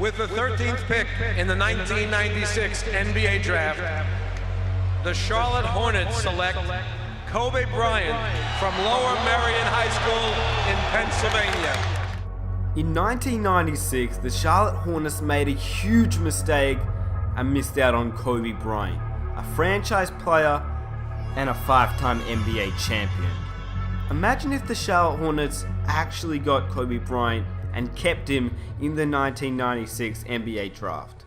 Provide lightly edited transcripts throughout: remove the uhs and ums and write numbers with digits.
With the 13th pick in the 1996 NBA Draft, the Charlotte Hornets select Kobe Bryant from Lower Merion High School in Pennsylvania. In 1996, the Charlotte Hornets made a huge mistake and missed out on Kobe Bryant, a franchise player and a 5-time NBA champion. Imagine if the Charlotte Hornets actually got Kobe Bryant and kept him in the 1996 NBA draft.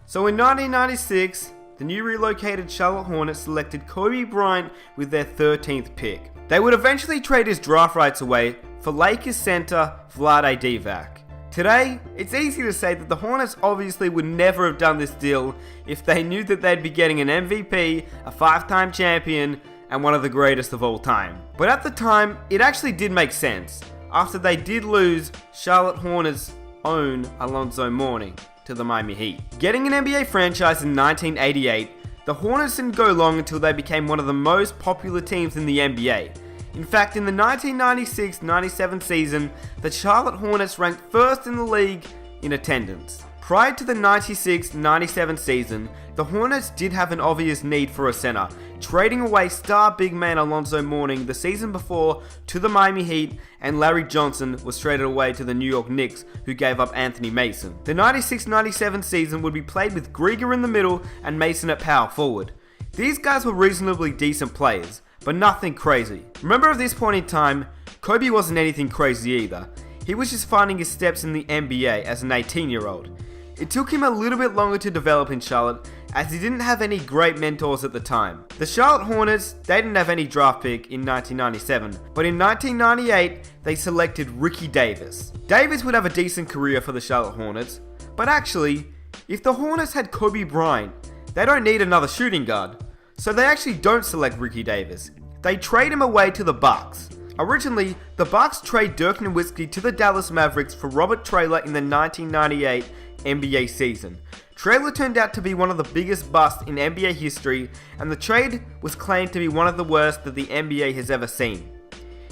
So in 1996, the new relocated Charlotte Hornets selected Kobe Bryant with their 13th pick. They would eventually trade his draft rights away for Lakers center Vlade Divac. Today, it's easy to say that the Hornets obviously would never have done this deal if they knew that they'd be getting an MVP, a 5-time champion, and one of the greatest of all time. But at the time, it actually did make sense, after they did lose Charlotte Hornets' own Alonzo Mourning to the Miami Heat. Getting an NBA franchise in 1988, the Hornets didn't go long until they became one of the most popular teams in the NBA. In fact, in the 1996-97 season, the Charlotte Hornets ranked first in the league in attendance. Prior to the 96-97 season, the Hornets did have an obvious need for a center, trading away star big man Alonzo Mourning the season before to the Miami Heat, and Larry Johnson was traded away to the New York Knicks, who gave up Anthony Mason. The 96-97 season would be played with Grieger in the middle and Mason at power forward. These guys were reasonably decent players, but nothing crazy. Remember, at this point in time, Kobe wasn't anything crazy either. He was just finding his steps in the NBA as an 18-year-old. It took him a little bit longer to develop in Charlotte, as he didn't have any great mentors at the time. The Charlotte Hornets, they didn't have any draft pick in 1997, but in 1998, they selected Ricky Davis. Davis would have a decent career for the Charlotte Hornets, but actually, if the Hornets had Kobe Bryant, they don't need another shooting guard. So they actually don't select Ricky Davis. They trade him away to the Bucks. Originally, the Bucks trade Dirk Nowitzki to the Dallas Mavericks for Robert Traylor in the 1998 NBA season. Traylor turned out to be one of the biggest busts in NBA history, and the trade was claimed to be one of the worst that the NBA has ever seen.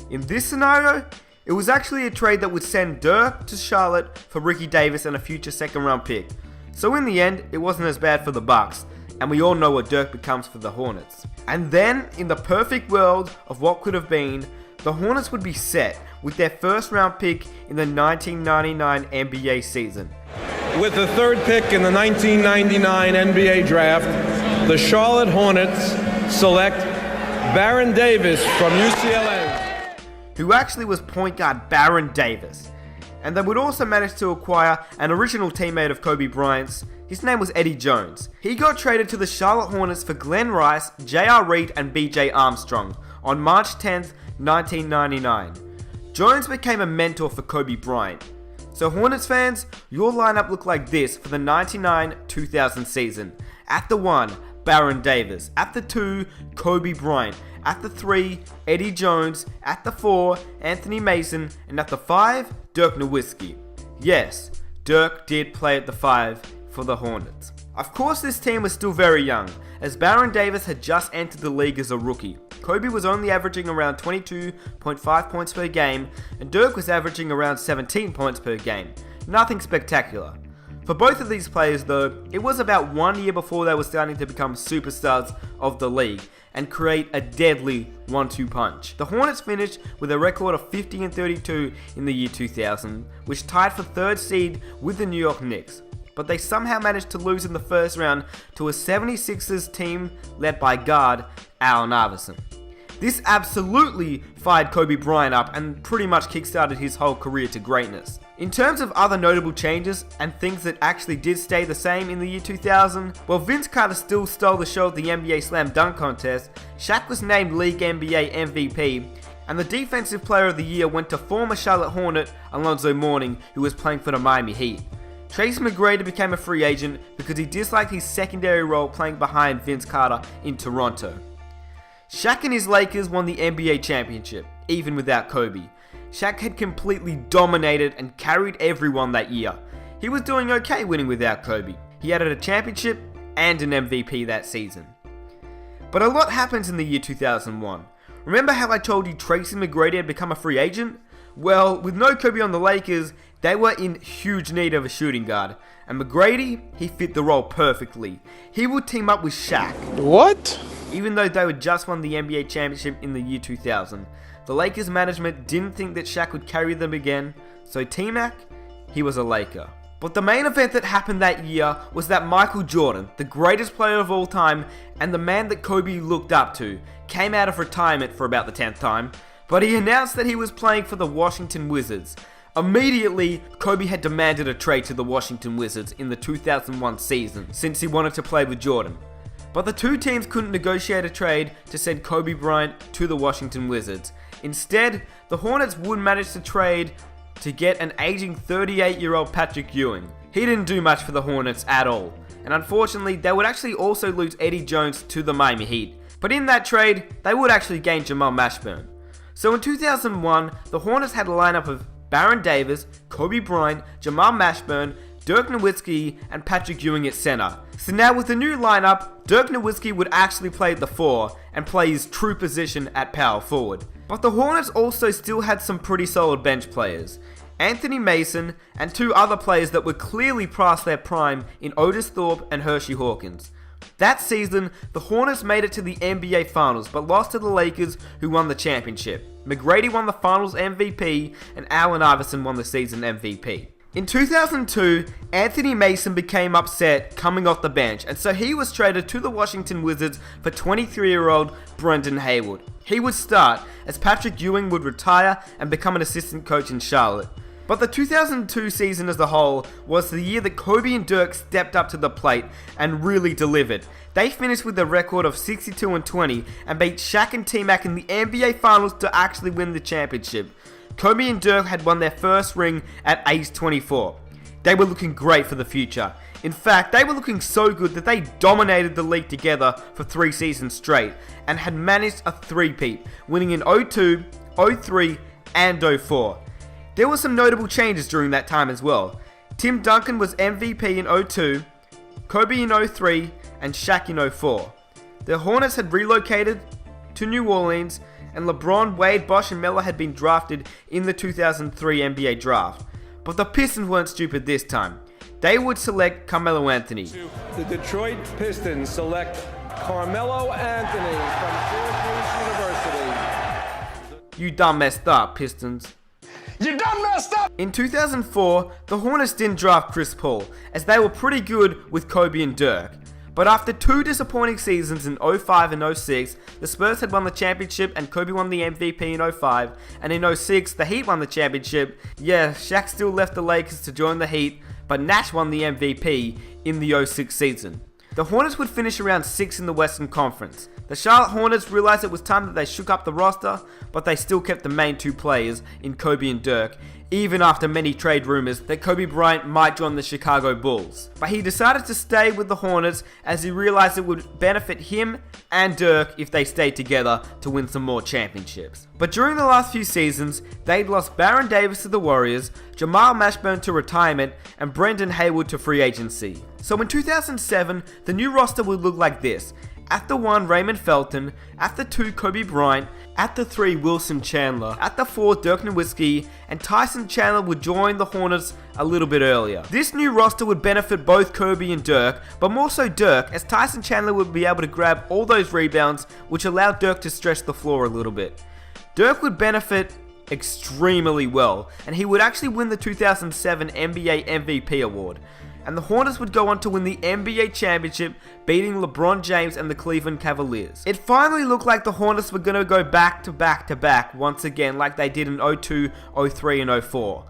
In this scenario, it was actually a trade that would send Dirk to Charlotte for Ricky Davis and a future second-round pick. So in the end, it wasn't as bad for the Bucks, and we all know what Dirk becomes for the Hornets. And then, in the perfect world of what could have been, the Hornets would be set with their first-round pick in the 1999 NBA season. With the 3rd pick in the 1999 NBA Draft, the Charlotte Hornets select Baron Davis from UCLA, who actually was point guard Baron Davis. And they would also manage to acquire an original teammate of Kobe Bryant's. His name was Eddie Jones. He got traded to the Charlotte Hornets for Glenn Rice, J.R. Reid, and B.J. Armstrong on March 10th, 1999. Jones became a mentor for Kobe Bryant. So Hornets fans, your lineup looked like this for the 99-2000 season. At the 1, Baron Davis. At the 2, Kobe Bryant. At the 3, Eddie Jones. At the 4, Anthony Mason. And at the 5, Dirk Nowitzki. Yes, Dirk did play at the 5 for the Hornets. Of course, this team was still very young, as Baron Davis had just entered the league as a rookie. Kobe was only averaging around 22.5 points per game, and Dirk was averaging around 17 points per game. Nothing spectacular. For both of these players though, it was about 1 year before they were starting to become superstars of the league and create a deadly 1-2 punch. The Hornets finished with a record of 50-32 in the year 2000, which tied for 3rd seed with the New York Knicks. But they somehow managed to lose in the first round to a 76ers team led by guard Allen Iverson. This absolutely fired Kobe Bryant up and pretty much kickstarted his whole career to greatness. In terms of other notable changes and things that actually did stay the same in the year 2000, while Vince Carter still stole the show at the NBA Slam Dunk Contest, Shaq was named League NBA MVP, and the Defensive Player of the Year went to former Charlotte Hornet Alonzo Mourning, who was playing for the Miami Heat. Tracy McGrady became a free agent because he disliked his secondary role playing behind Vince Carter in Toronto. Shaq and his Lakers won the NBA championship, even without Kobe. Shaq had completely dominated and carried everyone that year. He was doing okay winning without Kobe. He added a championship and an MVP that season. But a lot happens in the year 2001. Remember how I told you Tracy McGrady had become a free agent? Well, with no Kobe on the Lakers, They were in huge need of a shooting guard, and McGrady, he fit the role perfectly. He would team up with Shaq. What? Even though they had just won the NBA championship in the year 2000, the Lakers management didn't think that Shaq would carry them again, so T-Mac, he was a Laker. But the main event that happened that year was that Michael Jordan, the greatest player of all time, and the man that Kobe looked up to, came out of retirement for about the 10th time, but he announced that he was playing for the Washington Wizards. Immediately, Kobe had demanded a trade to the Washington Wizards in the 2001 season, since he wanted to play with Jordan. But the two teams couldn't negotiate a trade to send Kobe Bryant to the Washington Wizards. Instead, the Hornets would manage to trade to get an aging 38-year-old Patrick Ewing. He didn't do much for the Hornets at all, and unfortunately they would actually also lose Eddie Jones to the Miami Heat. But in that trade, they would actually gain Jamal Mashburn. So in 2001, the Hornets had a lineup of Baron Davis, Kobe Bryant, Jamal Mashburn, Dirk Nowitzki, and Patrick Ewing at center. So now with the new lineup, Dirk Nowitzki would actually play at the 4 and play his true position at power forward. But the Hornets also still had some pretty solid bench players. Anthony Mason and two other players that were clearly past their prime in Otis Thorpe and Hershey Hawkins. That season, the Hornets made it to the NBA Finals but lost to the Lakers, who won the championship. McGrady won the Finals MVP and Allen Iverson won the season MVP. In 2002, Anthony Mason became upset coming off the bench, and so he was traded to the Washington Wizards for 23-year-old Brendan Haywood. He would start, as Patrick Ewing would retire and become an assistant coach in Charlotte. But the 2002 season as a whole was the year that Kobe and Dirk stepped up to the plate and really delivered. They finished with a record of 62-20 and beat Shaq and T-Mac in the NBA Finals to actually win the championship. Kobe and Dirk had won their first ring at age 24. They were looking great for the future. In fact, they were looking so good that they dominated the league together for 3 seasons straight and had managed a three-peat, winning in 02, 03, and 04. There were some notable changes during that time as well. Tim Duncan was MVP in 02, Kobe in 03, and Shaq in 04. The Hornets had relocated to New Orleans, and LeBron, Wade, Bosh, and Melo had been drafted in the 2003 NBA draft. But the Pistons weren't stupid this time. They would select Carmelo Anthony. The Detroit Pistons select Carmelo Anthony from Syracuse University. You done messed up, Pistons. You done messed up! In 2004, the Hornets didn't draft Chris Paul, as they were pretty good with Kobe and Dirk. But after 2 disappointing seasons in 05 and 06, the Spurs had won the championship and Kobe won the MVP in 05, and in 06, the Heat won the championship. Yeah, Shaq still left the Lakers to join the Heat, but Nash won the MVP in the 06 season. The Hornets would finish around 6th in the Western Conference. The Charlotte Hornets realized it was time that they shook up the roster, but they still kept the main 2 players in Kobe and Dirk, even after many trade rumors that Kobe Bryant might join the Chicago Bulls. But he decided to stay with the Hornets as he realized it would benefit him and Dirk if they stayed together to win some more championships. But during the last few seasons, they'd lost Baron Davis to the Warriors, Jamal Mashburn to retirement, and Brendan Haywood to free agency. So in 2007, the new roster would look like this. At the 1, Raymond Felton. At the 2, Kobe Bryant. At the 3, Wilson Chandler. At the 4, Dirk Nowitzki. And Tyson Chandler would join the Hornets a little bit earlier. This new roster would benefit both Kobe and Dirk, but more so Dirk, as Tyson Chandler would be able to grab all those rebounds, which allowed Dirk to stretch the floor a little bit. Dirk would benefit extremely well, and he would actually win the 2007 NBA MVP award. And the Hornets would go on to win the NBA championship, beating LeBron James and the Cleveland Cavaliers. It finally looked like the Hornets were going to go back to back once again, like they did in 02, 03, and 04.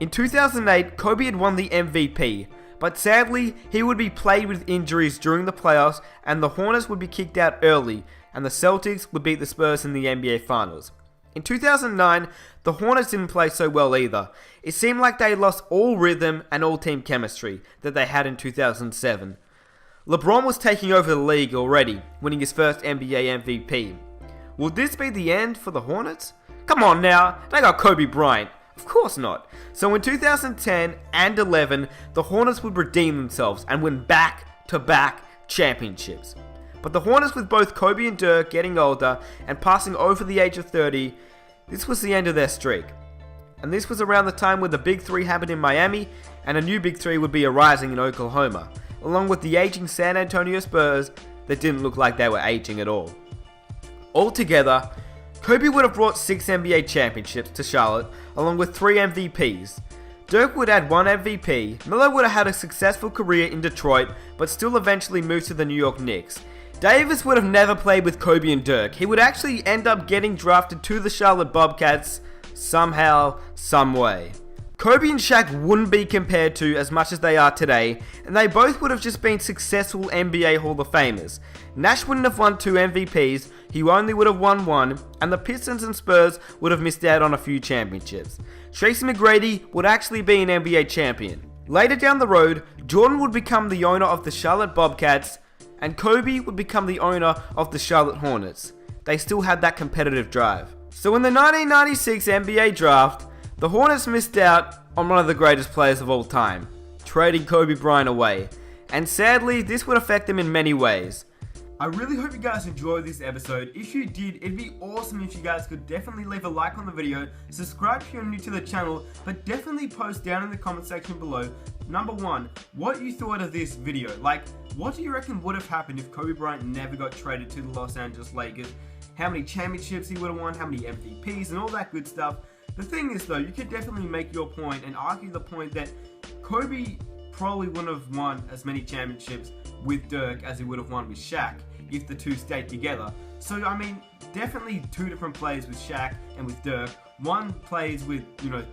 In 2008, Kobe had won the MVP, but sadly, he would be plagued with injuries during the playoffs, and the Hornets would be kicked out early, and the Celtics would beat the Spurs in the NBA Finals. In 2009, the Hornets didn't play so well either. It seemed like they lost all rhythm and all team chemistry that they had in 2007. LeBron was taking over the league already, winning his first NBA MVP. Would this be the end for the Hornets? Come on now, they got Kobe Bryant. Of course not. So in 2010 and 11, the Hornets would redeem themselves and win back-to-back championships. But the Hornets, with both Kobe and Dirk getting older and passing over the age of 30, this was the end of their streak. And this was around the time where the Big Three happened in Miami, and a new Big Three would be arising in Oklahoma, along with the aging San Antonio Spurs that didn't look like they were aging at all. Altogether, Kobe would have brought 6 NBA championships to Charlotte, along with 3 MVPs. Dirk would add 1 MVP, Melo would have had a successful career in Detroit, but still eventually moved to the New York Knicks. Davis would have never played with Kobe and Dirk. He would actually end up getting drafted to the Charlotte Bobcats somehow, some way. Kobe and Shaq wouldn't be compared to as much as they are today, and they both would have just been successful NBA Hall of Famers. Nash wouldn't have won 2 MVPs, he only would have won 1, and the Pistons and Spurs would have missed out on a few championships. Tracy McGrady would actually be an NBA champion. Later down the road, Jordan would become the owner of the Charlotte Bobcats, and Kobe would become the owner of the Charlotte Hornets. They still had that competitive drive. So in the 1996 NBA draft, the Hornets missed out on one of the greatest players of all time, trading Kobe Bryant away, and sadly this would affect them in many ways. I really hope you guys enjoyed this episode. If you did, it'd be awesome if you guys could definitely leave a like on the video, subscribe if you're new to the channel, but definitely post down in the comment section below, number 1, what you thought of this video. Like, what do you reckon would have happened if Kobe Bryant never got traded to the Los Angeles Lakers? How many championships he would have won, how many MVPs, and all that good stuff. The thing is though, you could definitely make your point and argue the point that Kobe probably wouldn't have won as many championships with Dirk as he would have won with Shaq if the two stayed together. So I mean, definitely 2 different players with Shaq and with Dirk. One plays with,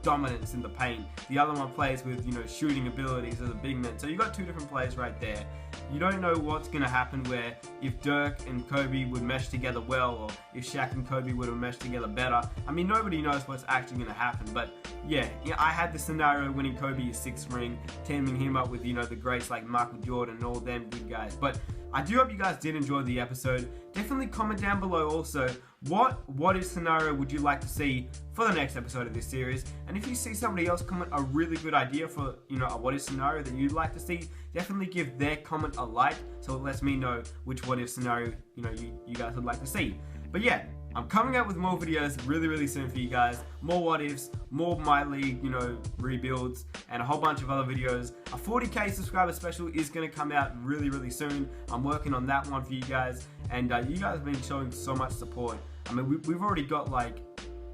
dominance in the paint. The other one plays with, shooting abilities as a big man. So you got 2 different players right there. You don't know what's going to happen where if Dirk and Kobe would mesh together well, or if Shaq and Kobe would have meshed together better. I mean, nobody knows what's actually going to happen. But yeah, I had the scenario winning Kobe his 6th ring, teaming him up with, the greats like Michael Jordan and all them good guys. But I do hope you guys did enjoy the episode. Definitely comment down below also, what if scenario would you like to see for the next episode of this series? And if you see somebody else comment a really good idea for, a what if scenario that you'd like to see, definitely give their comment a like, so it lets me know which what if scenario, you guys would like to see. But yeah, I'm coming out with more videos really soon for you guys. More what ifs, more My League, rebuilds, and a whole bunch of other videos. A 40k subscriber special is going to come out really soon. I'm working on that one for you guys, and you guys have been showing so much support. I mean, we've already got like,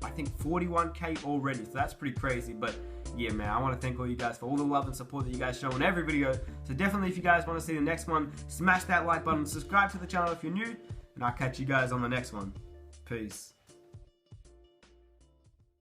I think 41k already, so that's pretty crazy. But yeah, man, I want to thank all you guys for all the love and support that you guys show in every video. So definitely, if you guys want to see the next one, smash that like button, subscribe to the channel if you're new, and I'll catch you guys on the next one. Peace.